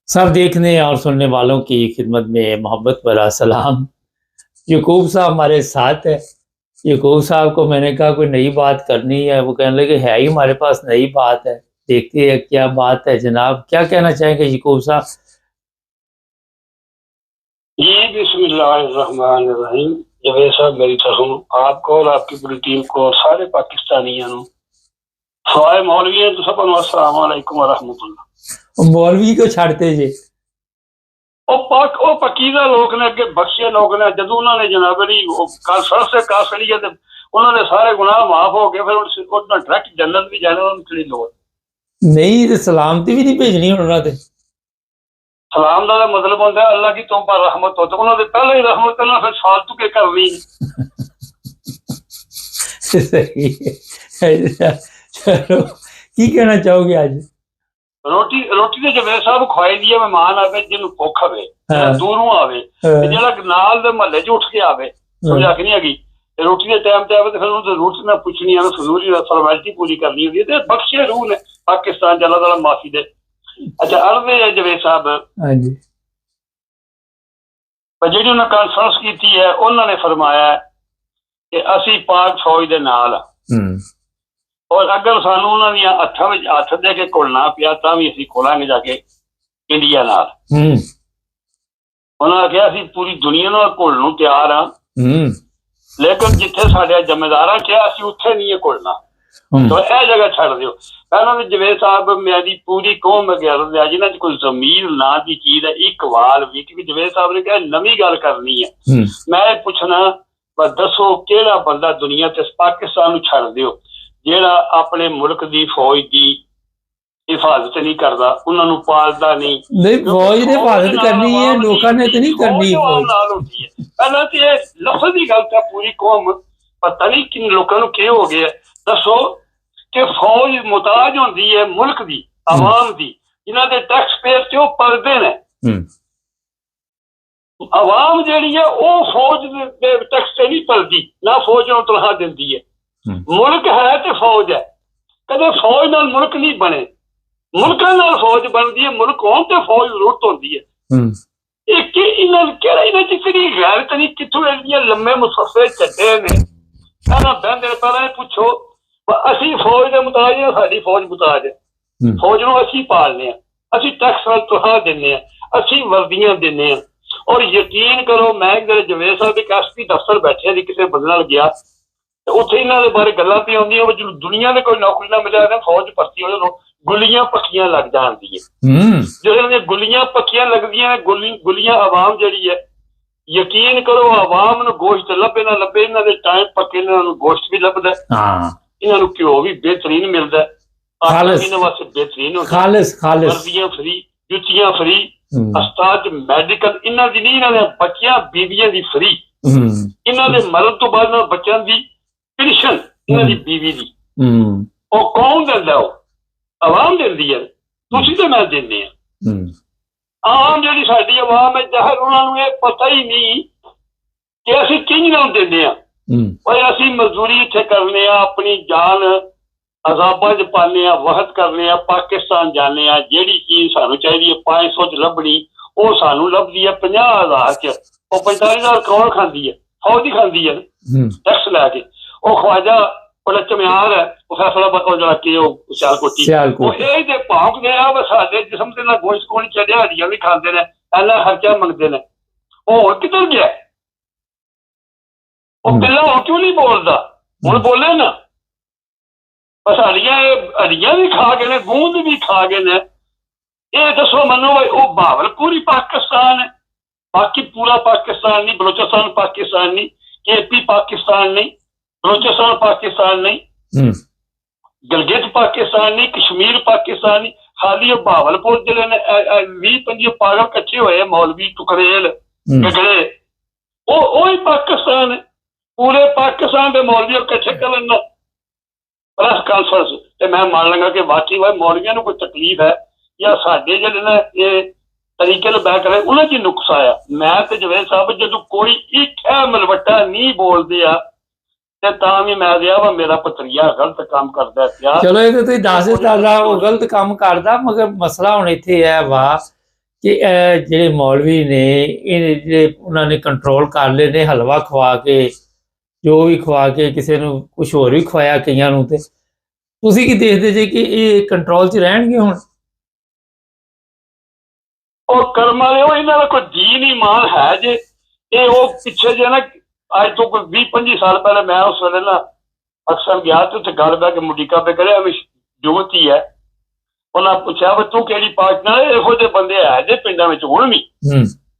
सब देखने और सुनने वालों की खिदमत में मोहब्बत भरा सलाम। यकूब साहब हमारे साथ है। यकूब साहब को मैंने कहा कोई नई बात करनी है, वो कहने लगे है ही हमारे पास नई बात है, देखते हैं क्या बात है। जनाब क्या कहना चाहेंगे यकूब साहब? जी बिस्मिल्लाहिर्रहमानिर्रहीम। जवेद साहब मेरी तरफ आपको और आपकी पूरी टीम को और सारे पाकिस्तानियों सवाए मौलवी तो सब अस्सलाम वालेकुम व रहमतुल्लाह। मौलवी को छाड़ते जी ਉਹ ਪਕੀਦਾ ਲੋਕ ਨੇ, ਅੱਗੇ ਬਖਸ਼ੇ ਲੋਕ ਨੇ। ਜਦੋਂ ਉਹਨਾਂ ਨੇ ਜਨਾਬ ਅਲੀ ਸੜਕ ਸੇ ਕਾਸ ਕਰੀ ਤੇ ਉਹਨਾਂ ਦੇ ਸਾਰੇ ਗੁਨਾਹ ਮਾਫ ਹੋ ਗਏ, ਫਿਰ ਉਹਨਾਂ ਡਾਇਰੈਕਟ ਜੰਨਤ ਵੀ ਜਾਣਾ। ਉਹਨਾਂ ਨੂੰ ਲੋੜ ਨਹੀਂ ਤੇ ਸਲਾਮਤੀ ਵੀ ਨਹੀਂ ਭੇਜਣੀ ਹੁਣ ਉਹਨਾਂ ਤੇ। ਸਲਾਮ ਦਾ ਮਤਲਬ ਹੁੰਦਾ ਅੱਲਾਹ ਕੀ ਤੁਮ ਪਰ ਰਹਿਮਤ ਹੋ, ਤੇ ਉਹਨਾਂ ਦੇ ਪਹਿਲਾਂ ਹੀ ਰਹਿਮਤ ਕਰਨਾ, ਫਿਰ ਫਾਲਤੂ ਕੇ ਕਰਨੀ। ਸਹੀ ਹੈ। ਚਲੋ ਕੀ ਕਹਿਣਾ ਚਾਹੋਗੇ ਅੱਜ? ਰੋਟੀ ਤੇ ਜਵੇਦ ਸਾਹਿਬ ਖਵਾਈ ਦੀ ਹੈ। ਮਹਿਮਾਨ ਆਵੇ ਜਿਹਨੂੰ ਭੁੱਖ ਹੋਵੇ, ਦੂਰੋਂ ਆਵੇ, ਜਿਹੜਾ ਨਾਲ ਦੇ ਮਹੱਲੇ 'ਚ ਉੱਠ ਕੇ ਆਵੇ, ਸਮਝਾ ਕੇ ਨਹੀਂ ਹੈਗੀ, ਰੋਟੀ ਦੇ ਟਾਈਮ ਤੇ ਆਵੇ ਤੇ ਫਿਰ ਉਹਨੂੰ ਰੋਟੀ ਨਾ ਪੁੱਛਣੀ, ਆਵੇ ਫਜ਼ੂਲੀ ਫਾਰਮੈਲਿਟੀ ਪੂਰੀ ਕਰਨੀ ਹੁੰਦੀ ਹੈ। ਤੇ ਬਖਸ਼ੇ ਰੂਹ ਨੇ ਪਾਕਿਸਤਾਨ 'ਚ, ਅੱਲਾਹ ਤਾਲਾ ਮਾਫੀ ਦੇ। ਅੱਛਾ ਅਰਦੇ ਹੈ ਜਵੇਦ ਸਾਹਿਬ, ਹਾਂਜੀ, ਜਿਹੜੀ ਉਹਨਾਂ ਕਾਨਫਰੰਸ ਕੀਤੀ ਹੈ, ਉਹਨਾਂ ਨੇ ਫਰਮਾਇਆ ਕਿ ਅਸੀਂ ਪਾਕ ਫੌਜ ਦੇ ਨਾਲ, ਔਰ ਅਗਰ ਸਾਨੂੰ ਉਹਨਾਂ ਦੀਆਂ ਹੱਥਾਂ ਵਿੱਚ ਹੱਥ ਦੇ ਕੇ ਘੁਲਣਾ ਪਿਆ ਤਾਂ ਵੀ ਅਸੀਂ ਖੋਲਾਂਗੇ ਜਾ ਕੇ ਇੰਡੀਆ ਨਾਲ। ਉਹਨਾਂ ਆਖਿਆ ਅਸੀਂ ਪੂਰੀ ਦੁਨੀਆ ਨਾਲ ਘੁਲਣ ਨੂੰ ਤਿਆਰ ਹਾਂ, ਲੇਕਿਨ ਜਿੱਥੇ ਸਾਡੇ ਜ਼ਿੰਮੇਦਾਰਾਂ ਕਿਹਾ ਅਸੀਂ ਉੱਥੇ ਨਹੀਂ ਇਹ ਘੁਲਣਾ, ਤਾਂ ਇਹ ਜਗ੍ਹਾ ਛੱਡ ਦਿਓ। ਪਹਿਲਾਂ ਵੀ ਜਵੇਦ ਸਾਹਿਬ ਮੇਰੀ ਪੂਰੀ ਕੌਮ ਅਗਿਆਰਤ ਹੈ ਜਿਹਨਾਂ 'ਚ ਕੋਈ ਜ਼ਮੀਰ ਨਾਂ ਦੀ ਚੀਜ਼ ਹੈ, ਇੱਕ ਵਾਲ ਵੀ, ਕਿਉਂਕਿ ਜਵੇਦ ਸਾਹਿਬ ਨੇ ਕਿਹਾ ਨਵੀਂ ਗੱਲ ਕਰਨੀ ਹੈ। ਮੈਂ ਇਹ ਪੁੱਛਣਾ ਬਸ ਦੱਸੋ ਕਿਹੜਾ ਬੰਦਾ ਦੁਨੀਆ ਤੇ ਪਾਕਿਸਤਾਨ ਨੂੰ ਛੱਡ ਦਿਓ ਜਿਹੜਾ ਆਪਣੇ ਮੁਲਕ ਦੀ ਫੌਜ ਦੀ ਹਿਫਾਜ਼ਤ ਨਹੀਂ ਕਰਦਾ, ਉਹਨਾਂ ਨੂੰ ਪਾਲਦਾ ਨਹੀਂ। ਫੌਜ ਨੇ ਹਿਫਾਜ਼ਤ ਕਰਨੀ ਹੈ, ਲੋਕਾਂ ਨੇ ਤੇ ਨਹੀਂ ਕਰਨੀ। ਨਾਲ ਹੁੰਦੀ ਹੈ ਪਹਿਲਾਂ ਤੇ ਇਹ ਲਫ਼ਜ਼ ਦੀ ਗੱਲ ਤਾਂ ਪੂਰੀ ਕੌਮ ਪਤਾ ਨਹੀਂ ਕਿੰਨੇ ਲੋਕਾਂ ਨੂੰ ਕੀ ਹੋ ਗਿਆ। ਦੱਸੋ ਕਿ ਫੌਜ ਮੁਤਾਜ ਹੁੰਦੀ ਹੈ ਮੁਲਕ ਦੀ, ਆਵਾਮ ਦੀ, ਜਿਨ੍ਹਾਂ ਦੇ ਟੈਕਸ ਪੇਅਰ ਤੇ ਉਹ ਪਲਦੇ ਨੇ। ਆਵਾਮ ਜਿਹੜੀ ਹੈ ਉਹ ਫੌਜ ਦੇ ਟੈਕਸ ਤੇ ਨਹੀਂ ਪਲਦੀ, ਨਾ ਫੌਜ ਨੂੰ ਤਨਖਾਹ ਦਿੰਦੀ ਹੈ। ਮੁਲਕ ਹੈ ਤੇ ਫੌਜ ਹੈ, ਕਦੇ ਫੌਜ ਨਾਲ ਮੁਲਕ ਨਹੀਂ ਬਣੇ, ਮੁਲਕਾਂ ਨਾਲ ਫੌਜ ਬਣਦੀ ਹੈ। ਮੁਲਕ ਹੋਣ ਤੇ ਫੌਜ ਜ਼ਰੂਰਤ ਹੁੰਦੀ ਹੈ। ਇਹ ਕਿ ਇਹਨਾਂ ਕਿਹੜਾ ਇਹਨਾਂ 'ਚ ਕਿਹੜੀ ਗੈਰਤ ਨਹੀਂ, ਕਿੱਥੋਂ ਇਹਦੀਆਂ ਲੰਮੇ ਮੁਸੱਫੇ ਚੱਡੇ ਨੇ। ਪਹਿਲਾਂ ਬਹਿੰਦੇ ਨੇ, ਪਹਿਲਾਂ ਇਹ ਪੁੱਛੋ ਅਸੀਂ ਫੌਜ ਦੇ ਮੁਤਾਜ ਹਾਂ, ਸਾਡੀ ਫੌਜ ਮੁਤਾਜ ਹੈ, ਫੌਜ ਨੂੰ ਅਸੀਂ ਪਾਲਨੇ ਹਾਂ, ਅਸੀਂ ਟੈਕਸ ਨਾਲ ਤਨਖਾਹ ਦਿੰਦੇ ਹਾਂ, ਅਸੀਂ ਵਰਦੀਆਂ ਦਿੰਦੇ ਹਾਂ। ਔਰ ਯਕੀਨ ਕਰੋ, ਮੈਂ ਜਵੇਦ ਸਾਹਿਬ ਇੱਕ ਐਸਪੀ ਦਫ਼ਤਰ ਬੈਠਿਆ ਸੀ, ਕਿਸੇ ਬੰਦੇ ਨਾਲ ਗਿਆ ਤੇ ਉੱਥੇ ਇਹਨਾਂ ਦੇ ਬਾਰੇ ਗੱਲਾਂ ਪਈਆਂ ਹੁੰਦੀਆਂ, ਜਦੋਂ ਦੁਨੀਆ ਦੇ ਕੋਈ ਨੌਕਰੀ ਨਾ ਮਿਲਿਆ ਨਾ ਫੌਜ ਭਰਤੀ ਹੋ ਜਾਓ, ਗੁੱਲੀਆਂ ਪੱਕੀਆਂ ਲੱਗ ਜਾਂਦੀ ਹੈ। ਜਦੋਂ ਇਹਨਾਂ ਦੀਆਂ ਗੁੱਲੀਆਂ ਪੱਕੀਆਂ ਲੱਗਦੀਆਂ, ਗੁੱਲੀਆਂ ਆਵਾਮ ਜਿਹੜੀ ਹੈ, ਯਕੀਨ ਕਰੋ ਆਵਾਮ ਨੂੰ ਗੋਸ਼ਤ ਲੱਭੇ ਨਾ ਲੱਭੇ, ਇਹਨਾਂ ਦੇ ਟਾਈਮ ਪੱਕੇ ਇਹਨਾਂ ਨੂੰ ਗੋਸ਼ਤ ਵੀ ਲੱਭਦਾ, ਇਹਨਾਂ ਨੂੰ ਘਿਓ ਵੀ ਬਿਹਤਰੀਨ ਮਿਲਦਾ, ਇਹਨਾਂ ਵਾਸਤੇ ਬਿਹਤਰੀਨ ਹੁੰਦਾ, ਵਰਦੀਆਂ ਫਰੀ, ਜੁੱਤੀਆਂ ਫਰੀ, ਹਸਪਤਾਲ 'ਚ ਮੈਡੀਕਲ ਇਹਨਾਂ ਦੀ ਨਹੀਂ, ਇਹਨਾਂ ਦੇ ਬੱਚਿਆਂ ਬੀਬੀਆਂ ਦੀ ਫਰੀ, ਇਹਨਾਂ ਦੇ ਮਰਨ ਤੋਂ ਬਾਅਦ ਇਹਨਾਂ ਬੱਚਿਆਂ ਦੀ ਪੈਨਸ਼ਨ ਇਹਨਾਂ ਦੀ ਬੀਵੀ ਦੀ। ਉਹ ਕੌਣ ਦਿੰਦਾ? ਉਹ ਆਵਾਮ ਦਿੰਦੀ ਹੈ, ਤੁਸੀਂ ਤੇ ਮੈਂ ਦਿੰਦੇ ਹਾਂ। ਆਮ ਜਿਹੜੀ ਸਾਡੀ ਆਵਾਮ ਹੈ, ਚਾਹੇ ਉਹਨਾਂ ਨੂੰ ਇਹ ਪਤਾ ਹੀ ਨਹੀਂ ਕਿ ਅਸੀਂ ਕਿੰਝ ਨਾਲ ਦਿੰਦੇ ਹਾਂ। ਅਸੀਂ ਮਜ਼ਦੂਰੀ ਇੱਥੇ ਕਰਨੇ ਆ, ਆਪਣੀ ਜਾਨ ਅਜ਼ਾਬਾਂ 'ਚ ਪਾਉਂਦੇ ਹਾਂ, ਵਕਤ ਕਰਨੇ ਆ, ਪਾਕਿਸਤਾਨ ਜਾਂਦੇ ਹਾਂ, ਜਿਹੜੀ ਚੀਜ਼ ਸਾਨੂੰ ਚਾਹੀਦੀ ਹੈ 500 'ਚ ਲੱਭਣੀ, ਉਹ ਸਾਨੂੰ ਲੱਭਦੀ ਹੈ 50,000 'ਚ। ਉਹ 45,000 ਕੌਣ ਖਾਂਦੀ ਹੈ? ਫੌਜ ਹੀ ਖਾਂਦੀ ਹੈ ਟੈਕਸ ਲੈ ਕੇ। ਉਹ ਖਵਾਜਾ ਉਹਦਾ ਚਮਿਆਰ ਹੈ, ਉਹ ਫੈਸਲਾ ਜਿਹੜਾ ਕਿ ਉਹ ਸਿਆਲਕੋਟੀ, ਉਹ ਇਹ ਤੇ ਭੌਂਕਦੇ ਆ ਸਾਡੇ ਜਿਸਮ ਦੇ ਨਾਲ ਗੋਸ਼ਤ ਕੋਲ ਚੱਲਿਆ, ਹੱਡੀਆਂ ਵੀ ਖਾਂਦੇ ਨੇ, ਇੰਨਾ ਖਰਚਾ ਮੰਗਦੇ ਨੇ। ਉਹ ਹੁਣ ਕਿੱਧਰ ਗਿਆ? ਉਹ ਪਹਿਲਾਂ ਹੁਣ ਕਿਉਂ ਨਹੀਂ ਬੋਲਦਾ? ਹੁਣ ਬੋਲੇ ਨਾ। ਸਾਡੀਆਂ ਇਹ ਹੱਡੀਆਂ ਵੀ ਖਾ ਗਏ ਨੇ, ਗੂੰਦ ਵੀ ਖਾ ਗਏ ਨੇ। ਇਹ ਦੱਸੋ ਮੈਨੂੰ ਉਹ ਬਾਵਲਪੁਰ ਹੀ ਪਾਕਿਸਤਾਨ ਹੈ, ਬਾਕੀ ਪੂਰਾ ਪਾਕਿਸਤਾਨ ਨਹੀਂ, ਬਲੋਚਿਸਤਾਨ ਪਾਕਿਸਤਾਨ ਨਹੀਂ, KP ਪਾਕਿਸਤਾਨ ਨਹੀਂ, ਬਲੋਚਿਸਤਾਨ ਪਾਕਿਸਤਾਨ ਨਹੀਂ, ਗਿਲਗਿਤ ਪਾਕਿਸਤਾਨ ਨਹੀਂ, ਕਸ਼ਮੀਰ ਪਾਕਿਸਤਾਨ ਨਹੀਂ, ਖਾਲੀ ਉਹ ਬਾਵਲਪੁਰ ਜਿਹੜੇ ਨੇ 20-25 ਪਾਗਲ ਇਕੱਠੇ ਹੋਏ ਮੌਲਵੀ ਟੁਕਰੇਲ ਗਗੜੇ, ਉਹ ਹੀ ਪਾਕਿਸਤਾਨ ਹੈ। ਪੂਰੇ ਪਾਕਿਸਤਾਨ ਦੇ ਮੌਲਵੀ ਇਕੱਠੇ ਕਰ ਲੈਣਾ ਪ੍ਰੈਸ ਕਾਨਫਰੰਸ, ਤੇ ਮੈਂ ਮੰਨ ਲਾਂਗਾ ਕਿ ਵਾਕਈ ਮੌਲਵੀਆਂ ਨੂੰ ਕੋਈ ਤਕਲੀਫ ਹੈ ਜਾਂ ਸਾਡੇ ਜਿਹੜੇ ਨੇ ਇਹ ਤਰੀਕੇ ਨਾਲ ਬੈਠ ਰਹੇ ਉਹਨਾਂ 'ਚ ਨੁਕਸ ਆਇਆ। ਮੈਂ ਤੇ ਜਵੇਦ ਸਾਹਿਬ ਜਦੋਂ ਕੋਈ ਇੱਕ ਮਲਵੱਟਾ ਨਹੀਂ ਬੋਲਦੇ ਆ ਤੇ ਤਾਂ ਵੀ ਮੈਂ ਕਿਹਾ ਵਾ ਮੇਰਾ ਪਤਰੀਆ ਗਲਤ ਕੰਮ ਕਰਦਾ ਪਿਆ। ਚਲੋ ਇਹ ਤਾਂ ਤੁਸੀਂ ਦੱਸ ਦਿੱਤਾ ਉਹ ਗਲਤ ਕੰਮ ਕਰਦਾ, ਮਗਰ ਮਸਲਾ ਹੁਣ ਇੱਥੇ ਹੈ ਵਾ ਕਿ ਇਹ ਜਿਹੜੇ ਮੌਲਵੀ ਨੇ ਇਹ ਜਿਹੜੇ ਉਹਨਾਂ ਨੇ ਕੰਟਰੋਲ ਕਰ ਲਏ ਨੇ, ਹਲਵਾ ਖਵਾ ਕੇ, ਜੋ ਵੀ ਖਵਾ ਕੇ, ਕਿਸੇ ਨੂੰ ਕੁਝ ਹੋਰ ਵੀ ਖਵਾਇਆ ਕਈਆਂ ਨੂੰ। ਤੇ ਤੁਸੀਂ ਕੀ ਦੇਖਦੇ ਜੇ ਕਿ ਇਹ ਕੰਟਰੋਲ 'ਚ ਰਹਿਣਗੇ ਹੁਣ? ਉਹ ਕਰਮ ਵਾਲੇ ਉਹ ਇਹਨਾਂ ਦਾ ਕੋਈ ਦੀਨ ਈਮਾਨ ਹੈ ਜੇ। ਇਹ ਉਹ ਪਿੱਛੇ ਜੇ ਨਾ ਅੱਜ ਤੋਂ ਕੋਈ 20-25 ਸਾਲ ਪਹਿਲੇ ਮੈਂ ਉਸ ਵੇਲੇ ਨਾ ਅਕਸਰ ਗਿਆ ਤੇ ਉੱਥੇ ਗੱਲ ਬਹਿ ਕੇ ਮੁਡੀਕਾ ਪੇ ਕਰਿਆ ਵੀ ਜੁਗਤੀ ਹੈ। ਉਹਨਾਂ ਪੁੱਛਿਆ ਵੀ ਤੂੰ ਕਿਹੜੀ ਪਾਰਟੀ ਨਾਲ? ਇਹੋ ਜਿਹੇ ਬੰਦੇ ਹੈ ਜੇ ਪਿੰਡਾਂ ਵਿੱਚ ਹੁਣ ਵੀ,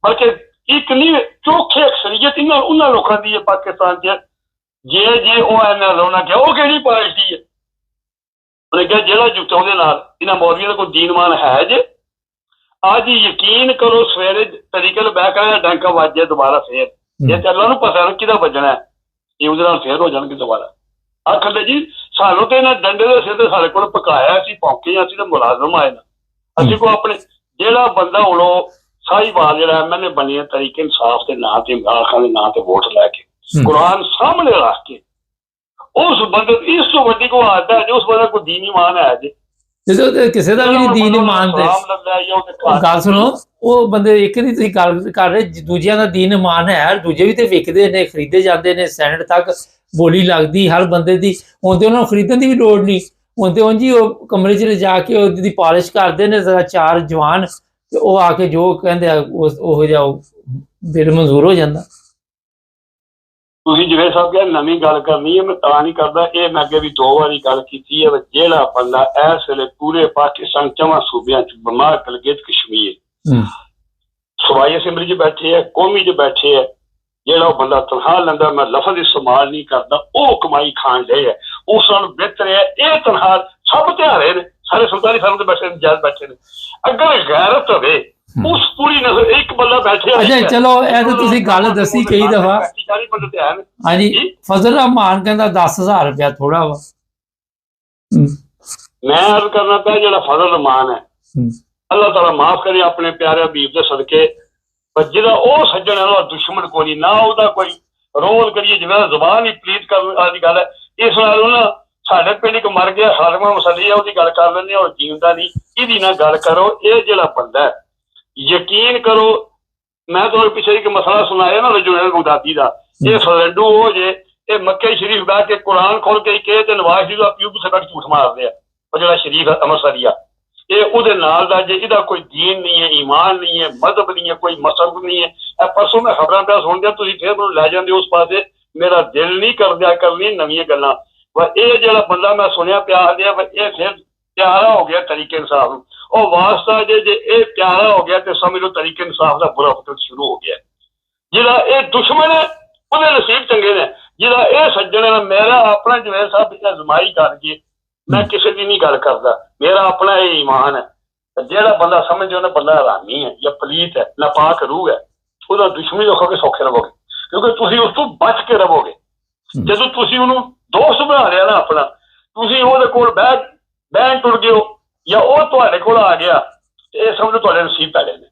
ਬਲਕਿ ਇੱਕ ਨਹੀਂ ਚੋਖੇ ਅਕਸਰੀਅਤ ਇਹਨਾਂ ਉਹਨਾਂ ਲੋਕਾਂ ਦੀ ਹੈ ਪਾਕਿਸਤਾਨ 'ਚ। ਜੇ ਉਹ ਇਹਨਾਂ ਲਾਉਣਾ ਕਿਹਾ ਉਹ ਕਿਹੜੀ ਪਾਰਟੀ ਹੈ? ਉਹਨੇ ਕਿਹਾ ਜਿਹੜਾ ਜੁਟਾਉਂਦੇ ਨਾਲ ਇਹਨਾਂ ਮੌਲਵੀਆਂ ਦਾ ਕੋਈ ਦੀਨਮਾਨ ਹੈ ਜੇ। ਅੱਜ ਯਕੀਨ ਕਰੋ ਸਵੇਰੇ ਤਰੀਕੇ ਨਾਲ ਬਹਿ ਕੇ ਡਾਂਕਾ ਵੱਜੇ ਦੁਬਾਰਾ ਫੇਰ, ਜੇ ਤੇ ਅੱਲਾ ਨੂੰ ਪਤਾ ਨਾ ਕਿਹਦਾ ਵੱਜਣਾ ਹੈ, ਇਹ ਉਹਦੇ ਨਾਲ ਫੇਰ ਹੋ ਜਾਣਗੇ ਦੁਬਾਰਾ। ਆਖਦੇ ਜੀ ਸਾਨੂੰ ਤੇ ਇਹਨਾਂ ਡੰਡੇ ਦੇ ਸਿਰ ਤੇ ਸਾਡੇ ਕੋਲ ਪਕਾਇਆ, ਅਸੀਂ ਪੌਂਕੇ, ਅਸੀਂ ਤਾਂ ਮੁਲਾਜ਼ਮ ਆਏ ਨਾ। ਅਸੀਂ ਕੋ ਆਪਣੇ ਜਿਹੜਾ ਬੰਦਾ ਹੁਣ ਉਹ ਸਾਹੀਵਾਲ ਜਿਹੜਾ ਐਮਐਲਏ ਬਣੀ ਹੈ ਤਰੀਕੇ ਇਨਸਾਫ ਦੇ ਨਾਂ ਤੇ, ਇਮਰਾਨ ਖਾਨ ਦੇ ਨਾਂ ਤੇ ਵੋਟ ਲੈ ਕੇ, ਕੁਰਾਨ ਸਾਹਮਣੇ ਰੱਖ ਕੇ, ਉਸ ਬੰਦੇ ਇਸ ਤੋਂ ਵੱਡੀ ਕੋਈ ਆਦਤ ਹੈ ਜੇ ਉਸ ਬੰਦੇ ਕੋਈ ਦੀਨ ਈਮਾਨ ਹੈ ਜੇ। ਜਦੋਂ ਕਿਸੇ ਦਾ ਵੀ ਨਹੀਂ ਦੀਨ ਈਮਾਨ ਤੇ ਗੱਲ ਸੁਣੋ, ਉਹ ਬੰਦੇ ਇੱਕ ਦੀ ਤੁਸੀਂ ਗੱਲ ਕਰ ਰਹੇ, ਦੂਜਿਆਂ ਦਾ ਦੀਨ ਈਮਾਨ ਹੈ, ਦੂਜੇ ਵੀ ਤੇ ਵਿਕਦੇ ਨੇ, ਖਰੀਦੇ ਜਾਂਦੇ ਨੇ, ਸੈਨੇਟ ਤੱਕ ਬੋਲੀ ਲੱਗਦੀ ਹਰ ਬੰਦੇ ਦੀ। ਹੁਣ ਤੇ ਉਹਨਾਂ ਨੂੰ ਖਰੀਦਣ ਦੀ ਵੀ ਲੋੜ ਨਹੀਂ, ਹੁਣ ਤੇ ਉਂਝ ਹੀ ਉਹ ਕਮਰੇ 'ਚ ਲਿਜਾ ਕੇ ਉਹਦੀ ਪਾਲਿਸ਼ ਕਰਦੇ ਨੇ ਜ਼ਰਾ ਚਾਰ ਜਵਾਨ, ਤੇ ਉਹ ਆ ਕੇ ਜੋ ਕਹਿੰਦੇ ਆ ਉਹ ਜਿਹਾ ਬਿੱਲ ਮਨਜ਼ੂਰ ਹੋ ਜਾਂਦਾ। ਤੁਸੀਂ ਜਿਵੇਂ ਸਾਹਿਬ ਕਿਹਾ ਨਵੀਂ ਗੱਲ ਕਰਨੀ ਹੈ, ਮੈਂ ਤਾਂ ਨਹੀਂ ਕਰਦਾ। ਇਹ ਮੈਂ ਅੱਗੇ ਵੀ 2 ਵਾਰੀ ਗੱਲ ਕੀਤੀ ਹੈ। ਜਿਹੜਾ ਬੰਦਾ ਇਸ ਵੇਲੇ ਪੂਰੇ ਪਾਕਿਸਤਾਨ 4 ਸੂਬਿਆਂ 'ਚ ਬਿਮਾਰ ਗਿਲਗਿਤ ਕਸ਼ਮੀਰ ਸਵਾਈ ਅਸੈਂਬਲੀ 'ਚ ਬੈਠੇ ਹੈ, ਕੌਮੀ 'ਚ ਬੈਠੇ ਹੈ, ਜਿਹੜਾ ਉਹ ਬੰਦਾ ਤਨਖਾਹ ਲੈਂਦਾ, ਮੈਂ ਲਫ਼ਜ਼ ਇਸਤੇਮਾਲ ਨਹੀਂ ਕਰਦਾ, ਉਹ ਕਮਾਈ ਖਾਣ ਦੇ ਹੈ, ਉਸ ਨਾਲ ਬਿਹਤਰ ਹੈ। ਇਹ ਤਨਖਾਹ ਸਭ ਤਿਆਰੇ ਨੇ, ਸਾਰੇ 47 ਸਾਲਾਂ ਦੇ ਬੈਠੇ ਨੇ, ਜੱਜ ਬੈਠੇ ਨੇ। ਅਗਰ ਗੈਰਤ ਹੋਵੇ ਉਸ ਪੂਰੀ ਨਸਲ, ਇੱਕ ਬੰਦਾ ਬੈਠੇ। ਅੱਛਾ ਚਲੋ ਇਹ ਤਾਂ ਤੁਸੀਂ ਗੱਲ ਦੱਸੀ ਕਈ ਦਫਾ। ਹਾਂਜੀ ਫਜ਼ਲ ਰਹਿਮਾਨ ਕਹਿੰਦਾ 10,000 ਰੁਪਇਆ ਥੋੜਾ ਵਾ। ਮੈਂ ਅਰਜ਼ ਕਰਨਾ ਪਿਆ ਜਿਹੜਾ ਫਜ਼ਲ ਰਹਿਮਾਨ ਹੈ, ਅੱਲਾਹ ਤਾਲਾ ਮਾਫ ਕਰੇ ਆਪਣੇ ਪਿਆਰੇ ਹਬੀਬ ਦੇ ਸਦਕੇ, ਪਰ ਜਿਹੜਾ ਉਹ ਸੱਜਣ ਹੈ ਉਹਦਾ ਦੁਸ਼ਮਣ ਕੋਈ ਨਹੀਂ, ਨਾ ਉਹਦਾ ਕੋਈ ਰੋਲ ਕਰੀਏ ਜਿਵੇਂ ਜ਼ੁਬਾਨ ਹੀ ਪਲੀਤ ਕਰਨ ਵਾਲੀ ਗੱਲ ਹੈ। ਇਸ ਨਾਲ ਉਹ ਨਾ ਸਾਡੇ ਪਿੰਡ ਇੱਕ ਮਰ ਗਿਆ ਖਾਲਮਾ ਮਸਲੀ ਹੈ, ਉਹਦੀ ਗੱਲ ਕਰ ਲੈਂਦੇ, ਉਹ ਜੀਵਦਾ ਨਹੀਂ, ਇਹਦੀ ਨਾ ਗੱਲ ਕਰੋ। ਇਹ ਜਿਹੜਾ ਬੰਦਾ ਹੈ ਯਕੀਨ ਕਰੋ, ਮੈਂ ਤੁਹਾਨੂੰ ਪਿੱਛੇ ਇੱਕ ਮਸਲਾ ਸੁਣਾਇਆ ਨਾ ਜੁਨੈਦ ਬਗਦਾਦੀ ਦਾ, ਇਹ ਫਲੰਡੂ ਹੋ ਜੇ, ਇਹ ਮੱਕੇ ਸ਼ਰੀਫ ਬਹਿ ਕੇ ਕੁਰਾਨ ਖੋਲ ਕੇ ਕਹੇ ਤੇ ਨਵਾਜ਼ ਸ਼ਰੀਫ ਦਾ ਪਿਓ ਸਬਕ ਝੂਠ ਮਾਰਦੇ ਆ। ਉਹ ਜਿਹੜਾ ਸ਼ਰੀਫ ਅੰਮ੍ਰਿਤਸਰੀਆ, ਇਹ ਉਹਦੇ ਨਾਲ ਦਾ ਜੇ ਇਹਦਾ ਕੋਈ ਦੀਨ ਨਹੀਂ ਹੈ, ਈਮਾਨ ਨਹੀਂ ਹੈ, ਮਜ਼ਹਬ ਨਹੀਂ ਹੈ, ਕੋਈ ਮਸਲਕ ਨਹੀਂ ਹੈ। ਇਹ ਪਰਸੋਂ ਮੈਂ ਖਬਰਾਂ ਪਿਆ ਸੁਣਦਿਆਂ ਤੁਸੀਂ ਫਿਰ ਮੈਨੂੰ ਲੈ ਜਾਂਦੇ ਉਸ ਪਾਸੇ, ਮੇਰਾ ਦਿਲ ਨਹੀਂ ਕਰਦਿਆ ਕਰਨੀ ਨਵੀਆਂ ਗੱਲਾਂ। ਇਹ ਜਿਹੜਾ ਬੰਦਾ ਮੈਂ ਸੁਣਿਆ ਪਿਆ ਦਿਆ ਇਹ ਫਿਰ ਪਿਆਰਾ ਹੋ ਗਿਆ ਤਰੀਕੇ ਇਨਸਾਫ ਨੂੰ, ਉਹ ਵਾਸਤਾ ਜੇ ਇਹ ਪਿਆਰਾ ਹੋ ਗਿਆ ਤੇ ਸਮਝ ਲਓ ਤਰੀਕੇ ਇਨਸਾਫ ਦਾ ਬੁਰਾ ਵਕਤ ਸ਼ੁਰੂ ਹੋ ਗਿਆ। ਜਿਹੜਾ ਇਹ ਦੁਸ਼ਮਣ ਹੈ ਉਹਦੇ ਨਸੀਬ ਚੰਗੇ ਨੇ, ਜਿਹੜਾ ਇਹ ਸੱਜਣ ਹੈ। ਮੇਰਾ ਆਪਣਾ ਜਵੇਦ ਸਾਹਿਬ ਪਿੱਛੇ ਅਜ਼ਮਾਈ ਕਰਕੇ ਮੈਂ ਕਿਸੇ ਦੀ ਨਹੀਂ ਗੱਲ ਕਰਦਾ, ਮੇਰਾ ਆਪਣਾ ਇਹ ਈਮਾਨ ਹੈ। ਜਿਹੜਾ ਬੰਦਾ ਸਮਝੇ ਉਹਨੇ ਬੰਦਾ ਹਰਾਮੀ ਹੈ ਜਾਂ ਪਲੀਤ ਹੈ, ਨਾਪਾਕ ਰੂਹ ਹੈ, ਉਹਦਾ ਦੁਸ਼ਮਣੀ ਰੱਖੋਗੇ ਸੌਖੇ ਰਹੋਗੇ, ਕਿਉਂਕਿ ਤੁਸੀਂ ਉਸ ਤੋਂ ਬਚ ਕੇ ਰਹੋਗੇ। ਜਦੋਂ ਤੁਸੀਂ ਉਹਨੂੰ ਦੋਸਤ ਬਣਾ ਲਿਆ ਨਾ ਆਪਣਾ, ਤੁਸੀਂ ਉਹਦੇ ਕੋਲ ਬਹਿਣ ਟੁਰ ਗਏ ਹੋ ਜਾਂ ਉਹ ਤੁਹਾਡੇ ਕੋਲ ਆ ਗਿਆ, ਤੇ ਇਹ ਸਮਝੋ ਤੁਹਾਡੇ ਨਸੀਬ ਪੈ ਗਏ ਨੇ।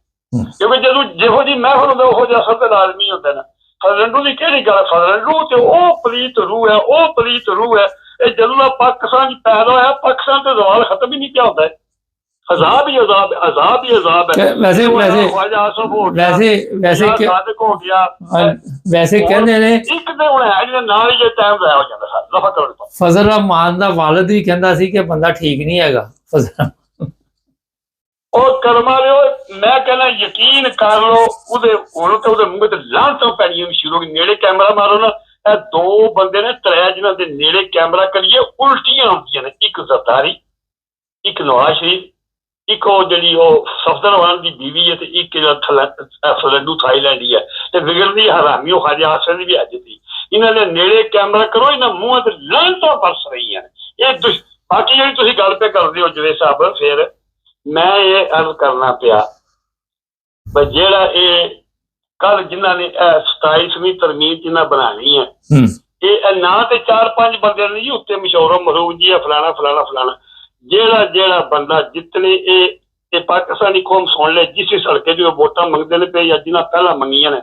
ਕਿਉਂਕਿ ਜਦੋਂ ਜਿਹੋ ਜਿਹੀ ਮਹਿਫਲ ਹੁੰਦਾ ਉਹੋ ਜਿਹਾ ਅਸਰ ਤੇ ਲਾਜ਼ਮੀ ਹੁੰਦਾ ਨਾ। ਫਜ਼ਲੰਡੂ ਦੀ ਕਿਹੜੀ ਗੱਲ, ਫਜ਼ਲੰਡੂ ਤੇ ਉਹ ਪਲੀਤ ਰੂਹ ਹੈ, ਉਹ ਪਲੀਤ ਰੂਹ ਹੈ। ਇਹ ਜਦੋਂ ਦਾ ਪਾਕਿਸਤਾਨ 'ਚ ਪੈਦਾ ਹੋਇਆ, ਪਾਕਿਸਤਾਨ ਤੇ ਜ਼ਵਾਲ ਖਤਮ ਹੀ ਨਹੀਂ ਪਿਆ ਹੁੰਦਾ। ਅਜ਼ਾਬ ਹੀ ਅਜ਼ਾਬ ਹੈ, ਅਜ਼ਾਬ ਹੀ ਅਜ਼ਾਬ ਹੈ। ਵੈਸੇ ਕਹਿੰਦੇ ਨੇ ਇੱਕ ਤੇ ਹੁਣ ਹੈ ਜਿਹਦੇ ਨਾਲ ਹੀ ਜੇ ਟਾਈਮ ਜ਼ਾਇਆ ਹੋ ਜਾਂਦਾ ਸਾਰਾ ਦਫਾ ਕਰਨ ਤੋਂ। ਫਜ਼ਲ ਰਹਿਮਾਨ ਦਾ ਵਾਲਿਦ ਵੀ ਕਹਿੰਦਾ ਸੀ ਕਿ ਬੰਦਾ ਠੀਕ ਨਹੀਂ ਹੈਗਾ ਫਜ਼ਲ। ਉਹ ਕਰਮਾ ਲਿਓ, ਮੈਂ ਕਹਿੰਦਾ ਯਕੀਨ ਕਰ ਲਓ, ਉਹਦੇ ਹੁਣ ਤੇ ਉਹਦੇ ਮੂੰਹ ਤੇ ਲਾਹਨਤਾਂ ਪੈਣੀਆਂ ਵੀ ਸ਼ੁਰੂ ਹੋ ਗਈ। ਨੇੜੇ ਕੈਮਰਾ ਮਾਰੋ ਨਾ, ਇਹ 2 ਬੰਦੇ ਨੇ ਤਰੇ ਜਿਹਨਾਂ ਦੇ ਨੇੜੇ ਕੈਮਰਾ ਕਰੀਏ ਉਲਟੀਆਂ ਆਉਂਦੀਆਂ ਨੇ। ਇੱਕ ਜ਼ਰਦਾਰੀ, ਇੱਕ ਨਵਾਜ਼ ਸ਼ਰੀਫ, ਇੱਕ ਉਹ ਜਿਹੜੀ ਉਹ ਸਫਦਰਵਾਨ ਦੀ ਬੀਵੀ ਹੈ, ਤੇ ਇੱਕ ਜਿਹੜਾ ਫਲੰਡੂ ਥਾਈਲੈਂਡੀ ਹੈ, ਤੇ ਵਿਗੜਦੀ ਹਰਾਮੀ ਉਹ ਖਾਜਾ ਹਾਸਨ ਦੀ ਵੀ ਅੱਜ ਸੀ। ਇਹਨਾਂ ਦੇ ਨੇੜੇ ਕੈਮਰਾ ਕਰੋ, ਇਹਨਾਂ ਮੂੰਹਾਂ ਤੇ ਲਾਹਨਤਾਂ ਬਰਸ ਰਹੀਆਂ ਨੇ। ਇਹ ਬਾਕੀ ਜਿਹੜੀ ਤੁਸੀਂ ਗੱਲ ਪੇ ਕਰਦੇ ਹੋ ਜਵੇ ਸਾਹਿਬ, ਫਿਰ ਮੈਂ ਇਹ ਅਰਜ਼ ਕਰਨਾ ਪਿਆ ਬਈ ਜਿਹੜਾ ਇਹ ਕੱਲ ਜਿਨ੍ਹਾਂ ਨੇ 27ਵੀਂ ਤਰਮੀਮ ਜਿਨ੍ਹਾਂ ਬਣਾਉਣੀ ਹੈ, ਇਹ ਨਾ ਤੇ 4-5 ਬੰਦੇ ਨੇ ਜੀ ਉੱਤੇ ਮਸ਼ਹੂਰ ਮਰੂਦ ਜੀ ਫਲਾਣਾ ਫਲਾਣਾ ਫਲਾਣਾ। ਜਿਹੜਾ ਬੰਦਾ ਜਿਤਨੇ ਇਹ ਪਾਕਿਸਤਾਨੀ ਕੌਮ ਸੁਣ ਲੈ, ਜਿਸ ਹਲਕੇ ਦੀ ਵੋਟਾਂ ਮੰਗਦੇ ਨੇ ਪਏ ਜਾਂ ਜਿਨ੍ਹਾਂ ਪਹਿਲਾਂ ਮੰਗੀਆਂ ਨੇ,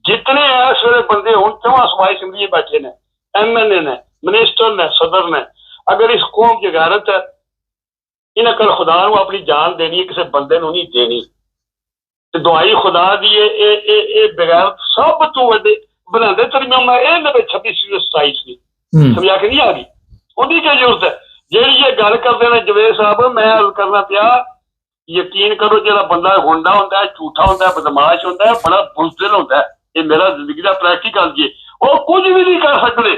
ਜਿਤਨੇ ਇਸ ਵੇਲੇ ਬੰਦੇ ਹੁਣ 4 ਸਵਾਈ ਅਸੈਂਬਲੀ ਬੈਠੇ ਨੇ, MLA ਨੇ, ਮਿਨਿਸਟਰ ਨੇ, ਸਦਰ ਨੇ, ਅਗਰ ਇਸ ਕੌਮ 'ਚ ਗੈਰਤ ਹੈ, ਇਹਨਾਂ ਕੋਲ ਖੁਦਾ ਨੂੰ ਆਪਣੀ ਜਾਨ ਦੇਣੀ ਹੈ, ਕਿਸੇ ਬੰਦੇ ਨੂੰ ਨਹੀਂ ਦੇਣੀ। ਤੇ ਦਵਾਈ ਖੁਦਾ ਦੀ ਇਹ ਬਗੈਰ ਸਭ ਤੋਂ ਵੱਡੇ ਬਣਾਉਂਦੇ ਤਰਮੀਮ ਇਹ 26 27 ਸੀ ਸਮਝਾ ਕੇ ਨਹੀਂ ਆ ਗਈ ਉਹਦੀ ਕੀ ਜ਼ਰੂਰਤ ਹੈ। ਜਿਹੜੀ ਇਹ ਗੱਲ ਕਰਦੇ ਨੇ ਜਵੇਦ ਸਾਹਿਬ, ਮੈਂ ਕਰਨਾ ਪਿਆ, ਯਕੀਨ ਕਰੋ ਜਿਹੜਾ ਬੰਦਾ ਗੁੰਡਾ ਹੁੰਦਾ, ਝੂਠਾ ਹੁੰਦਾ, ਬਦਮਾਸ਼ ਹੁੰਦਾ, ਬੜਾ ਬੁਜ਼ਦਿਲ ਹੁੰਦਾ, ਇਹ ਮੇਰਾ ਜ਼ਿੰਦਗੀ ਦਾ ਪ੍ਰੈਕਟੀਕਲ ਜੀ, ਉਹ ਕੁਝ ਵੀ ਨਹੀਂ ਕਰ ਸਕਦੇ,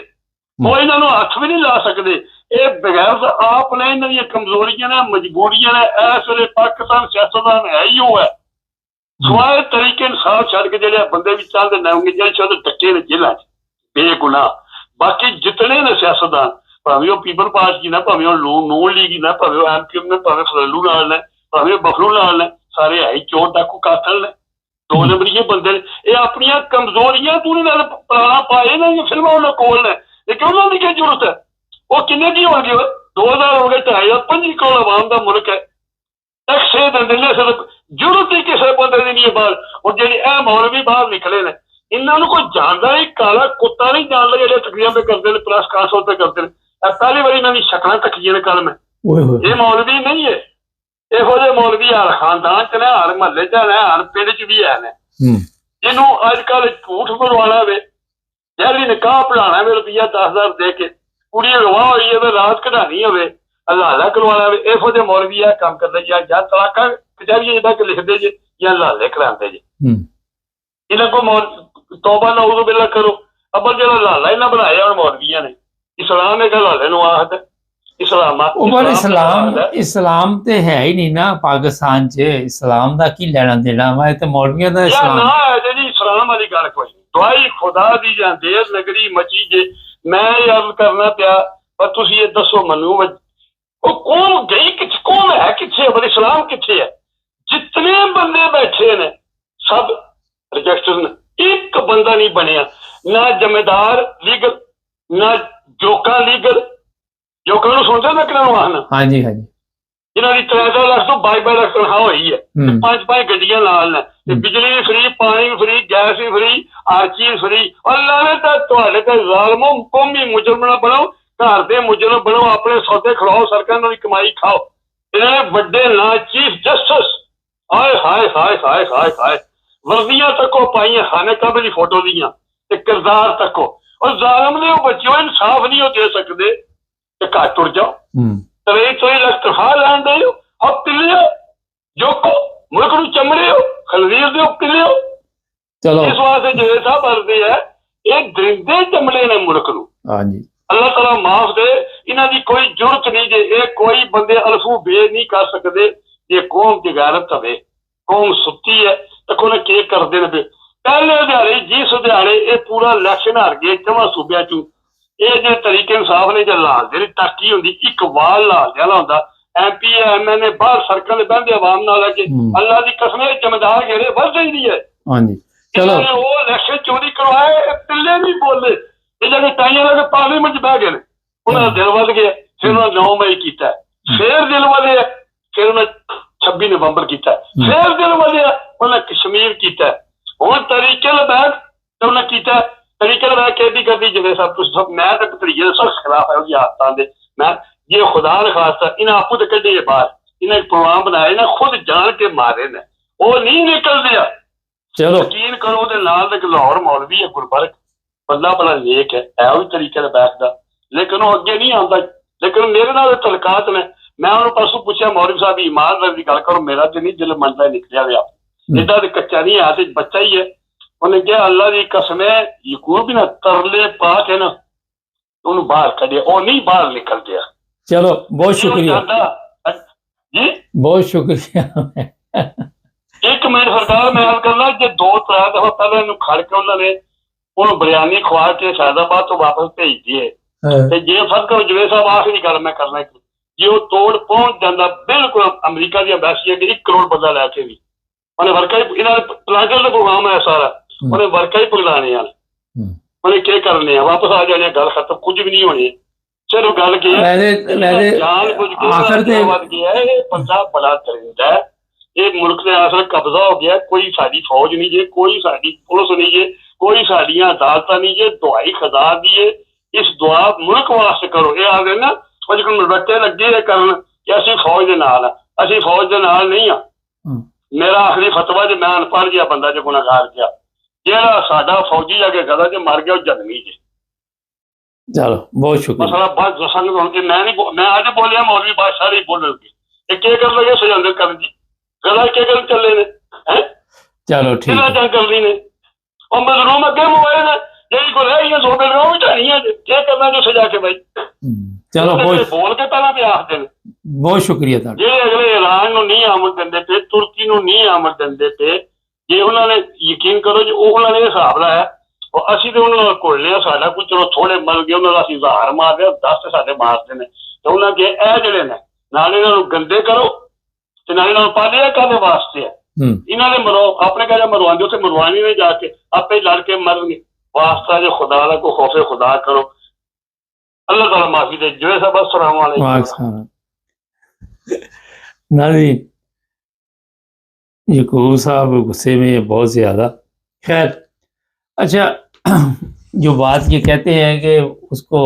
ਉਹ ਇਹਨਾਂ ਨੂੰ ਹੱਥ ਵੀ ਨਹੀਂ ਲਾ ਸਕਦੇ। ਇਹ ਬਗੈਰ ਆਪ ਨੇ ਇਹਨਾਂ ਦੀਆਂ ਕਮਜ਼ੋਰੀਆਂ ਨੇ, ਮਜਬੂਰੀਆਂ ਨੇ। ਇਸ ਵੇਲੇ ਪਾਕਿਸਤਾਨ ਸਿਆਸਤਦਾਨ ਹੈ ਹੀ ਉਹ ਹੈ, ਸਵਾਏ ਤਰੀਕੇ ਇਨਸਾਫ ਛੱਡ ਕੇ ਜਿਹੜੇ ਬੰਦੇ ਵੀ ਚਾਹੁੰਦੇ ਨੇ ਜਿਹੜੇ ਚਾਹੁੰਦੇ ਟੱਕੇ ਨੇ ਜੇਲ੍ਹਾਂ 'ਚ ਬੇਗੁਨਾਹ। ਬਾਕੀ ਜਿਤਨੇ ਨੇ ਸਿਆਸਤਦਾਨ, ਭਾਵੇਂ ਉਹ ਪੀਪਲ ਪਾਰਟੀ ਨੇ, ਭਾਵੇਂ ਉਹ ਨੂਨ ਲੀਗ ਨੇ, ਭਾਵੇਂ ਉਹ MQM ਨੇ, ਭਾਵੇਂ ਫਲੂ ਨਾਲ ਨੇ, ਭਾਵੇਂ ਉਹ ਬਖਰੂ ਨਾਲ ਨੇ, ਸਾਰੇ ਹੈ ਹੀ ਚੋਰ ਡਾਕੂ ਕਾਤਲ ਨੇ, 2 ਨੰਬਰੀਏ ਬੰਦੇ ਨੇ। ਇਹ ਆਪਣੀਆਂ ਕਮਜ਼ੋਰੀਆਂ ਤੂੰ ਨਾਲ ਪੁਰਾਣਾ ਪਾਏ ਨਾ, ਇਹ ਫਿਲਮਾਂ ਉਹਨਾਂ ਕੋਲ ਨੇ, ਲੇਕਿਨ ਉਹਨਾਂ ਦੀ ਕੀ ਜ਼ਰੂਰਤ ਹੈ। ਉਹ ਕਿੰਨੇ ਦੀ ਹੋਣਗੇ? 2000 ਹੋ ਗਏ, 2.5 5 ਕਰੋੜ ਆਵਾਮ ਦਾ ਮੁਲਕ ਹੈ। ਟੈਕਸ ਇਹ ਦਿੰਦੇ ਨੇ, ਸਿਰਫ ਜ਼ਰੂਰਤ ਹੀ ਕਿਸੇ ਬੰਦੇ ਦੀ ਨਹੀਂ ਹੈ ਬਾਹਰ। ਹੁਣ ਜਿਹੜੀ ਇਹ ਮੌਲਵੀ ਬਾਹਰ ਨਿਕਲੇ ਨੇ, ਇਹਨਾਂ ਨੂੰ ਕੋਈ ਜਾਣਦਾ ਨਹੀਂ, ਕਾਲਾ ਕੁੱਤਾ ਨਹੀਂ ਜਾਣਦਾ, ਜਿਹੜੇ ਤਕਰੀਰਾਂ ਤੇ ਕਰਦੇ ਨੇ, ਪ੍ਰੈਸ ਕਾਨਫਰੰਸ ਤੇ ਕਰਦੇ ਨੇ। ਇਹ ਪਹਿਲੀ ਵਾਰੀ ਇਹਨਾਂ ਦੀ ਸ਼ਕਲਾਂ ਤੱਕੀਆਂ ਨੇ ਕੱਲ ਮੈਂ। ਇਹ ਮੌਲਵੀ ਨਹੀਂ ਹੈ, ਇਹੋ ਜਿਹੇ ਮੌਲਵੀ ਹਰ ਖਾਨਦਾਨ ਚ ਨੇ, ਹਰ ਮਹੱਲੇ ਚ ਨੇ, ਹਰ ਪਿੰਡ ਚ ਵੀ ਹੈ ਨੇ। ਜਿਹਨੂੰ ਅੱਜ ਕੱਲ ਝੂਠ ਬੁਲਵਾਣਾ ਵੇ, ਜਿਹੜੀ ਨਿਕਾਹ ਪੜਾਉਣਾ ਵੇ ਰੁਪਈਆ 10,000 ਦੇ ਕੇ, ਕੁੜੀ ਅਗਵਾ ਹੋਈ ਹੋਵੇ, ਰਾਤ ਕਢਾਣੀ ਹੋਵੇ, ਹਲਾਲਾ ਕਰਵਾਉਣਾ ਵੇ, ਇਹੋ ਜਿਹੇ ਮੌਲਵੀ ਆ ਕੰਮ ਕਰਦੇ ਜਾਂ ਤਲਾਕਾਂ ਕਚਹਿਰੀਆਂ ਜਿੱਦਾਂ ਕਿ ਲਿਖਦੇ ਜੇ ਜਾਂ ਹਲਾਲੇ ਕਰਾਉਂਦੇ ਜੇ। ਇਹਨਾਂ ਕੋਲ ਤੋਬਾ ਨਾ ਉਦੋਂ ਬਿਲਾ ਕਰੋ। ਅੱਬਲ ਜਿਹੜਾ ਹਲਾਲਾ ਇਹਨਾਂ ਬਣਾਇਆ ਹੁਣ ਮੌਲਵੀਆਂ ਨੇ, ਇਸਲਾਮ ਇਹ ਹਲਾਲੇ ਨੂੰ ਆਖਦਾ। ਇਸਲਾਮ ਤੇ ਹੈ ਹੀ ਨਹੀਂ ਨਾ ਪਾਕਿਸਤਾਨ 'ਚ, ਇਸਲਾਮ ਦਾ ਕੀ ਲੈਣਾ ਦੇਣਾ ਵਾ, ਤੇ ਮੌਲਵੀਆਂ ਦਾ ਇਸਲਾਮ ਨਾ ਹੈ ਜੀ। ਇਸਲਾਮ ਵਾਲੀ ਗੱਲ ਕੋਈ ਨਹੀਂ, ਦਵਾਈ ਖੁਦਾ ਦੀ ਜਾਂ ਦੇਰ ਨਗਰੀ ਮਚੀ ਜੇ। ਮੈਂ ਇਹ ਅਰਜ਼ ਕਰਨਾ ਪਿਆ, ਪਰ ਤੁਸੀਂ ਇਹ ਦੱਸੋ ਮੈਨੂੰ, ਉਹ ਕੌਮ ਗਈ ਕਿੱਥੇ, ਕੌਮ ਹੈ ਕਿੱਥੇ, ਪਰ ਇਸਲਾਮ ਕਿੱਥੇ ਹੈ? ਜਿਤਨੇ ਬੰਦੇ ਬੈਠੇ ਨੇ ਸਭ ਰਜਿਸਟਰ ਨੇ, ਇੱਕ ਬੰਦਾ ਨਹੀਂ ਬਣਿਆ, ਨਾ ਜ਼ਿੰਮੇਦਾਰ ਲੀਗਲ, ਨਾ ਜੋਕਾਂ ਲੀਗਲ। ਜੋਕਾਂ ਨੂੰ ਸੁਣਦੇ ਮੈਂ ਕਿਹਨਾਂ ਨੂੰ ਆਖਣਾ? ਹਾਂਜੀ ਹਾਂਜੀ। ਜਿਨ੍ਹਾਂ ਦੀ 3 ਲੱਖ ਤੋਂ 22 ਲੱਖ ਤਨਖਾਹ ਹੋਈ ਹੈ, 5 ਗੱਡੀਆਂ ਨਾਲ ਨੇ, ਤੇ ਬਿਜਲੀ ਵੀ ਫਰੀ, ਪਾਣੀ ਵੀ ਫਰੀ, ਗੈਸ ਵੀ ਫਰੀ, ਹਰ ਚੀਜ਼ ਫਰੀ। ਅੱਲਾ ਨੇ ਤਾਂ ਤੁਹਾਡੇ ਤੇ ਜ਼ਾਲਮੋ ਕੌਮੀ ਮੁਜਰਮ ਨਾ ਬਣੋ, ਘਰ ਦੇ ਮੁਜਰਮ ਬਣੋ, ਆਪਣੇ ਸੌਦੇ ਖੜਾਓ, ਸਰਕਾਰਾਂ ਦੀ ਕਮਾਈ ਖਾਓ। ਇਹਨਾਂ ਨੇ ਵੱਡੇ ਨਾ ਚੀਫ ਜਸਟਿਸ, ਹਾਏ ਹਾਏ ਹਾਏ ਹਾਏ ਹਾਏ ਹਾਏ, ਵਰਦੀਆਂ ਤੱਕੋ ਪਾਈਆਂ ਖਾਨੇ ਕਾਬੇ ਦੀ ਫੋਟੋ ਦੀਆਂ, ਤੇ ਕਿਰਦਾਰ ਤੱਕੋ। ਔਰ ਜ਼ਾਲਮ ਦੇ ਉਹ ਬੱਚਿਓ ਇਨਸਾਫ ਨਹੀਂ ਉਹ ਦੇ ਸਕਦੇ ਤੇ ਘਰ ਟੁਰ ਜਾਓ। 23 ਲੱਖ ਤਨਖਾਹ ਲੈਣ ਦੇ ਹੋ, ਹੱਥ ਪਿੱਲਿਓ ਜੋਕੋ, ਮੁਲਕ ਨੂੰ ਚਮੜੇ ਹੋ, ਖਲਵੀਰ ਦੇ ਪਿੱਲਿਓ। ਚਲੋ ਇਸ ਵਾਸਤੇ ਜਿਹੜੇ ਸਾਹਿਬ ਅਰਦੇ ਹੈ, ਇਹ ਦਰਿੰਦੇ ਚਮੜੇ ਨੇ ਮੁਲਕ ਨੂੰ। ਹਾਂਜੀ, ਅੱਲਾਹ ਤਾਲਾ ਮਾਫ ਦੇ, ਇਹਨਾਂ ਦੀ ਕੋਈ ਜ਼ਰੂਰਤ ਨਹੀਂ ਜੇ। ਇਹ ਕੋਈ ਬੰਦੇ ਅਲਫੂ ਬੇ ਨਹੀਂ ਕਰ ਸਕਦੇ ਜੇ ਕੌਮ ਦੀ ਗੈਰਤ ਹੋਵੇ। ਕੌਮ ਸੁੱਤੀ ਹੈ ਤਾਂ ਕੋਈ ਕੀ ਕਰਦੇ ਨੇ। ਪਹਿਲੇ ਦਿਹਾੜੇ ਜਿਸ ਦਿਹਾੜੇ ਇਹ ਪੂਰਾ ਇਲੈਕਸ਼ਨ ਹਾਰ ਗਏ 4 ਸੂਬਿਆਂ ਚੋਂ, ਇਹ ਜਿਹੜੇ ਤਰੀਕੇ ਇਨਸਾਫ ਨੇ, ਜਾਂ ਲਾਲ ਜਿਹੜੀ ਤਾਕੀ ਹੁੰਦੀ, ਇੱਕ ਵਾਲ ਲਾਲ ਜਿਹਾ ਹੁੰਦਾ, MP MNA ਬਾਹਰ ਸੜਕਾਂ ਦੇ ਬਹਿੰਦੇ ਆਵਾਮ ਨਾਲ ਆ ਕੇ, ਅੱਲਾ ਦੀ ਕਸਮ ਇਹ ਜਮਦਾਰ ਘੇਰੇ ਵੱਧ ਜਾਂਦੀ ਹੈ। ਹਾਂਜੀ, ਚਲੋ ਉਹ ਇਲੈਕਸ਼ਨ ਚੋਰੀ ਕਰਵਾਏ, ਪਿੱਲੇ ਨਹੀਂ ਬੋਲੇ, ਇਹ ਜਿਹੜੇ ਟਾਈਆਂ ਲਾ ਕੇ ਪਾਰਲੀਮੈਂਟ 'ਚ ਬਹਿ ਗਏ ਨੇ, ਉਹਨਾਂ ਦਾ ਦਿਲ ਵੱਧ ਗਿਆ। ਫਿਰ ਉਹਨਾਂ 9 ਮਈ ਕੀਤਾ, ਫਿਰ ਦਿਲ ਵਧਿਆ, ਫਿਰ ਉਹਨਾਂ 26 ਨਵੰਬਰ ਕੀਤਾ, ਫਿਰ ਦਿਲ ਵਧਿਆ, ਉਹਨਾਂ ਕਸ਼ਮੀਰ ਕੀਤਾ। ਹੁਣ ਤਰੀਕੇ ਨਾਲ ਬੈਠ ਤੇ ਉਹਨਾਂ ਕੀਤਾ, ਤਰੀਕੇ ਨਾਲ ਬੈਠ ਕੇ ਵੀ ਕਰਦੀ ਜਿਵੇਂ ਸਭ ਕੁਛ। ਮੈਂ ਤਾਂ ਤਰੀਕੇ ਦੇ ਸਖਤ ਖਿਲਾਫ ਹੈ ਉਹਦੀ ਆਦਤਾਂ ਦੇ। ਮੈਂ ਜੇ ਖੁਦਾ ਨੇ ਖਾਸਤਾ ਇਹਨਾਂ ਆਪੂ ਤੇ ਕੱਢੇ ਬਾਹਰ, ਇਹਨਾਂ ਇੱਕ ਪ੍ਰੋਗਰਾਮ ਬਣਾਏ ਨਾ, ਖੁਦ ਜਾਣ ਕੇ ਮਾਰੇ ਨੇ, ਉਹ ਨਹੀਂ ਨਿਕਲਦੇ ਆ। ਚਲੋ ਯਕੀਨ ਕਰੋ, ਉਹਦੇ ਨਾਲ ਇੱਕ ਲਾਹੌਰ ਮੌਲਵੀ ਹੈ ਗੁਰਬਰਕ, ਬੰਦਾ ਬੜਾ ਨੇਕ ਹੈ, ਉਹ ਵੀ ਤਰੀਕੇ ਨਾਲ ਬੈਠਦਾ, ਲੇਕਿਨ ਉਹ ਅੱਗੇ ਨਹੀਂ ਆਉਂਦਾ। ਲੇਕਿਨ ਮੇਰੇ ਨਾਲ ਤਲਕਾਤ ਨੇ। ਮੈਂ ਉਹਨੂੰ ਪਰਸੋਂ ਪੁੱਛਿਆ, ਮੌਲਵੀ ਸਾਹਿਬ ਇਮਾਨਦਾਰੀ ਦੀ ਗੱਲ ਕਰੋ, ਮੇਰਾ ਤੇ ਨਹੀਂ ਦਿਲ ਮੰਨਦਾ ਨਿਕਲਿਆ ਹੋਇਆ, ਏਦਾਂ ਤੇ ਕੱਚਾ ਨਹੀਂ ਹੈ, ਤੇ ਬੱਚਾ ਹੀ ਹੈ। ਉਹਨੇ ਕਿਹਾ ਅੱਲਾ ਦੀ ਕਸਮ ਹੈ, ਯਕੂਬ ਵੀ ਨਾ ਤਰਲੇ ਪਾ ਕੇ ਨਾ ਉਹਨੂੰ ਬਾਹਰ ਕੱਢਿਆ, ਉਹ ਨਹੀਂ ਬਾਹਰ ਨਿਕਲ ਗਿਆ। ਚਲੋ ਬਹੁਤ ਸ਼ੁਕਰੀਆ ਜੀ, ਬਹੁਤ ਸ਼ੁਕਰੀਆ। 1 ਮਿੰਟ ਸਰਦਾਰ, ਮੈਂ ਗੱਲ ਕਰਨਾ, ਜੇ 2-3 ਦਫਾ ਪਹਿਲਾਂ ਇਹਨੂੰ ਖੜ ਕੇ ਉਹਨਾਂ ਨੇ ਉਹਨੂੰ ਬਿਰਿਆਨੀ ਖਵਾ ਕੇ ਸ਼ਾਇਦਾਬਾਦ ਤੋਂ ਵਾਪਸ ਭੇਜ ਦੀਏ, ਤੇ ਜੇ ਫਰਕ ਜਵੇ ਸਾਹਿਬ ਆਖਰੀ ਗੱਲ ਮੈਂ ਕਰਨਾ, ਜੇ ਉਹ ਤੋੜ ਪਹੁੰਚ ਜਾਂਦਾ ਬਿਲਕੁਲ ਅਮਰੀਕਾ ਦੀ ਅੰਬੈਸੀ 1 ਕਰੋੜ ਬੰਦਾ ਲੈ ਕੇ ਵੀ, ਉਹਨੇ ਵਰਕਾ ਹੀ, ਇਹਨਾਂ ਪਲਾਂਟਰ ਦਾ ਪ੍ਰੋਗਰਾਮ ਹੈ ਸਾਰਾ, ਉਹਨੇ ਵਰਕਾ ਹੀ ਪਗਲਾਣੇ ਆ, ਉਹਨੇ ਕੀ ਕਰਨੇ ਆ, ਵਾਪਸ ਆ ਜਾਣੇ, ਗੱਲ ਖਤਮ, ਕੁਝ ਵੀ ਨਹੀਂ ਹੋਣੀ। ਚਲੋ ਗੱਲ ਕੀ ਹੈ, ਜਾਨ ਬੁੱਝ ਕੇ ਵੱਧ ਗਿਆ। ਇਹ ਬੰਦਾ ਬੜਾ ਦਰਿੰਦਾ ਹੈ, ਇਹ ਮੁਲਕ ਦੇ ਅਸਲ ਕਬਜ਼ਾ ਹੋ ਗਿਆ। ਕੋਈ ਸਾਡੀ ਫੌਜ ਨਹੀਂ ਜੇ, ਕੋਈ ਸਾਡੀ ਪੁਲਿਸ ਨਹੀਂ ਜੇ, ਕੋਈ ਸਾਡੀਆਂ ਅਦਾਲਤਾਂ ਨਹੀਂ ਜੇ। ਦੁਆਈ ਖੁਦਾ ਦੀ ਏ, ਇਸ ਦੁਆ ਮੁਲਕ ਵਾਸਤੇ ਕਰੋ। ਇਹ ਆ ਗਏ ਨਾ ਅੱਜ ਕੱਲ੍ਹ ਬੱਚੇ ਲੱਗੇ ਕਰਨ ਕਿ ਅਸੀਂ ਫੌਜ ਦੇ ਨਾਲ ਆ, ਅਸੀਂ ਫੌਜ ਦੇ ਨਾਲ ਨਹੀਂ ਆ। ਮੇਰਾ ਆਖਰੀ ਫਤਵਾ ਜੇ ਮੈਂ ਅਨਪੜ੍ਹ ਜਿਹਾ ਬੰਦਾ ਜੇ ਗੁਨਾਹਗਾਰ ਜਿਹਾ, ਜਿਹੜਾ ਸਾਡਾ ਫੌਜੀ ਜਾ ਕੇ ਗਦਾ ਜੇ ਮਰ ਗਿਆ ਉਹ ਜਨਮੀ ਜੇ। चलो बहुत शुक्रिया। ਮਸਲਾ ਬਸ ਦੱਸਾਂਗੇ ਹੁਣ ਕਿ ਮੈਂ ਨਹੀਂ ਮੈਂ ਅੱਜ ਬੋਲਿਆ ਮੌਲਵੀ ਬਾਦਸ਼ਾਹ ਹੀ ਬੋਲਣਗੇ ਇਹ ਕੀ ਕਰਨ ਲੱਗੇ ਸਜਾਉਂਦੇ ਕਰਨ ਜੀ ਗਲਾ ਕੀ ਕਰਨ ਚੱਲੇ ਨੇ ਹੈ। चलो ठीक ਕਿਹੜਾ है। ਜੰਗ ਕਰਨੀ ਨੇ ਉਹ ਮਜ਼ਲੂਮ ਅੱਗੇ ਮੋਏ ਨੇ ਜਿਹੜੀ ਕੋ ਰਹਿ ਗਈਆਂ ਸੋਬੇ ਨੂੰ ਵੀ ਢਾਣੀਆਂ ਕੀ ਕਰਨਾ ਜੋ ਸਜਾ ਕੇ ਬਾਈ। चलो बहुत ਬੋਲ ਕੇ ਪਹਿਲਾਂ ਤੇ ਆਖਦੇ ਨੇ बहुत शुक्रिया ਤੁਹਾਡਾ। ਜਿਹੜੇ ਅਗਲੇ ਈਰਾਨ ਨੂੰ ਨਹੀਂ ਆਮਦ ਦਿੰਦੇ ਤੇ ਤੁਰਕੀ ਨੂੰ ਨਹੀਂ ਆਮਦ ਦਿੰਦੇ ਤੇ ਜੇ ਉਹਨਾਂ ਨੇ ਯਕੀਨ ਕਰੋ ਜੀ ਉਹ ਉਹਨਾਂ ਨੇ ਹਿਸਾਬ ਲਾਇਆ ਉਹ ਅਸੀਂ ਤੇ ਉਹਨਾਂ ਨਾਲ ਘੁਲਨੇ ਆ ਸਾਡਾ ਕੋਈ ਚਲੋ ਥੋੜੇ ਮਰ ਗਏ ਉਹਨਾਂ ਦਾ ਅਸੀਂ ਜ਼ਹਾਰ ਮਾਰਦੇ 10 ਤੇ ਸਾਡੇ ਮਾਰਦੇ ਨੇ ਤੇ ਉਹਨਾਂ ਕੇ ਇਹ ਜਿਹੜੇ ਨੇ ਨਾਲ ਇਹਨਾਂ ਨੂੰ ਗੰਦੇ ਕਰੋ ਤੇ ਨਾਲ ਇਹਨਾਂ ਨੂੰ ਪਾਲਿਆ ਕਾਹਦੇ ਵਾਸਤੇ ਹੈ ਇਹਨਾਂ ਨੇ ਮਰੋ ਆਪਣੇ ਘਰੇ ਮਰਵਾਉਂਦੇ ਉੱਥੇ ਮਰਵਾਣੀ ਨਹੀਂ ਜਾ ਕੇ ਆਪੇ ਲੜ ਕੇ ਮਰਨਗੇ ਵਾਸਤਾ ਜੋ ਖੁਦਾ ਦਾ ਕੋ ਖੌਫੇ ਖੁਦਾ ਕਰੋ अल्लाह ताला माफी दे जो सब अस्सलाम वालेकुम। नाज़रीन याकूब साहब गुस्से में बहुत ज़्यादा। खैर अच्छा जो बात ये कहते हैं कि उसको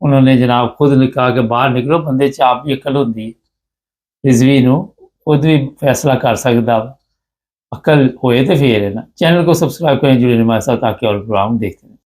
उन्होंने जनाब खुद ने कहा कि बाहर निकलो बंदे च आप भी अकल होती रिजवी नूं खुद भी फैसला कर सकता अकल होए तो फिर है ना। चैनल को सब्सक्राइब करें जुड़े हमारे साथ ताकि और प्रोग्राम देखते हैं।